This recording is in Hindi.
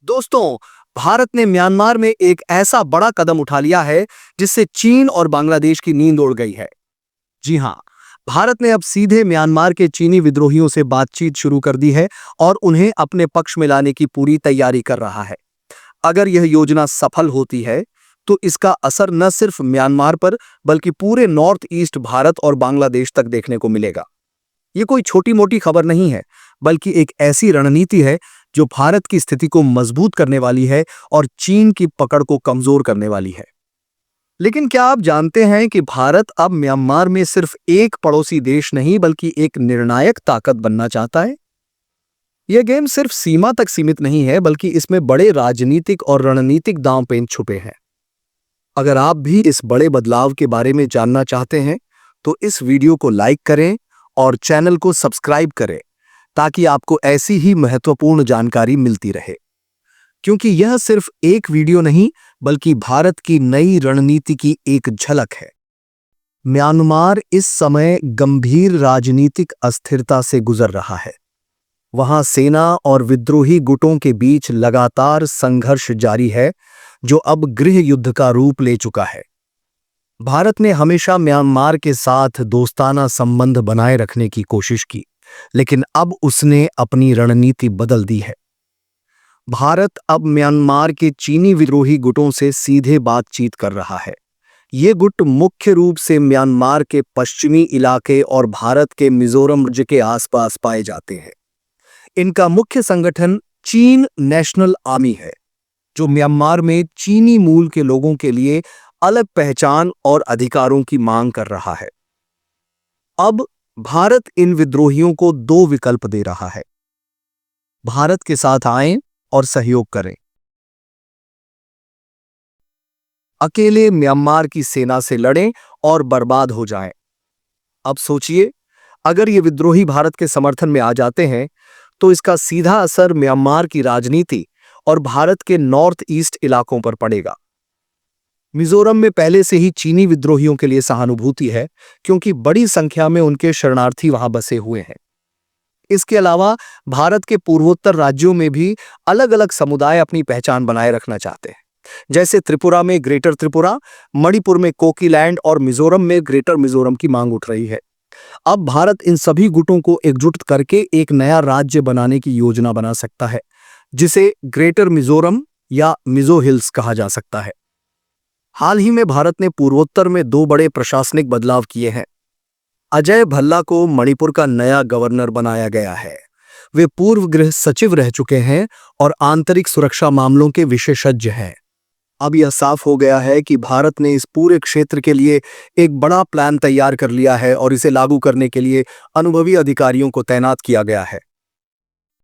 दोस्तों, भारत ने म्यांमार में एक ऐसा बड़ा कदम उठा लिया है जिससे चीन और बांग्लादेश की नींद उड़ गई है। जी हां, भारत ने अब सीधे म्यांमार के चीनी विद्रोहियों से बातचीत शुरू कर दी है और उन्हें अपने पक्ष में लाने की पूरी तैयारी कर रहा है। अगर यह योजना सफल होती है तो इसका असर न सिर्फ म्यांमार पर बल्कि पूरे नॉर्थ ईस्ट भारत और बांग्लादेश तक देखने को मिलेगा। ये कोई छोटी मोटी खबर नहीं है, बल्कि एक ऐसी रणनीति है जो भारत की स्थिति को मजबूत करने वाली है और चीन की पकड़ को कमजोर करने वाली है। लेकिन क्या आप जानते हैं कि भारत अब म्यांमार में सिर्फ एक पड़ोसी देश नहीं बल्कि एक निर्णायक ताकत बनना चाहता है? यह गेम सिर्फ सीमा तक सीमित नहीं है, बल्कि इसमें बड़े राजनीतिक और रणनीतिक दांवपेच छुपे हैं। अगर आप भी इस बड़े बदलाव के बारे में जानना चाहते हैं तो इस वीडियो को लाइक करें और चैनल को सब्सक्राइब करें ताकि आपको ऐसी ही महत्वपूर्ण जानकारी मिलती रहे। क्योंकि यह सिर्फ एक वीडियो नहीं बल्कि भारत की नई रणनीति की एक झलक है। म्यांमार इस समय गंभीर राजनीतिक अस्थिरता से गुजर रहा है। वहां सेना और विद्रोही गुटों के बीच लगातार संघर्ष जारी है, जो अब गृह युद्ध का रूप ले चुका है। भारत ने हमेशा म्यांमार के साथ दोस्ताना संबंध बनाए रखने की कोशिश की, लेकिन अब उसने अपनी रणनीति बदल दी है। भारत अब म्यांमार के चीनी विद्रोही गुटों से सीधे बातचीत कर रहा है। ये गुट मुख्य रूप से म्यांमार के पश्चिमी इलाके और भारत के मिजोरम राज्य के आसपास पाए जाते हैं। इनका मुख्य संगठन चीन नेशनल आर्मी है, जो म्यांमार में चीनी मूल के लोगों के लिए अलग पहचान और अधिकारों की मांग कर रहा है। अब भारत इन विद्रोहियों को दो विकल्प दे रहा है: भारत के साथ आएं और सहयोग करें, अकेले म्यांमार की सेना से लड़ें और बर्बाद हो जाएं। अब सोचिए, अगर ये विद्रोही भारत के समर्थन में आ जाते हैं तो इसका सीधा असर म्यांमार की राजनीति और भारत के नॉर्थ ईस्ट इलाकों पर पड़ेगा। मिजोरम में पहले से ही चीनी विद्रोहियों के लिए सहानुभूति है, क्योंकि बड़ी संख्या में उनके शरणार्थी वहां बसे हुए हैं। इसके अलावा भारत के पूर्वोत्तर राज्यों में भी अलग अलग समुदाय अपनी पहचान बनाए रखना चाहते हैं। जैसे त्रिपुरा में ग्रेटर त्रिपुरा, मणिपुर में कोकीलैंड और मिजोरम में ग्रेटर मिजोरम की मांग उठ रही है। अब भारत इन सभी गुटों को एकजुट करके एक नया राज्य बनाने की योजना बना सकता है, जिसे ग्रेटर मिजोरम या मिजो हिल्स कहा जा सकता है। हाल ही में भारत ने पूर्वोत्तर में दो बड़े प्रशासनिक बदलाव किए हैं। अजय भल्ला को मणिपुर का नया गवर्नर बनाया गया है। वे पूर्व गृह सचिव रह चुके हैं और आंतरिक सुरक्षा मामलों के विशेषज्ञ हैं। अब यह साफ हो गया है कि भारत ने इस पूरे क्षेत्र के लिए एक बड़ा प्लान तैयार कर लिया है और इसे लागू करने के लिए अनुभवी अधिकारियों को तैनात किया गया है।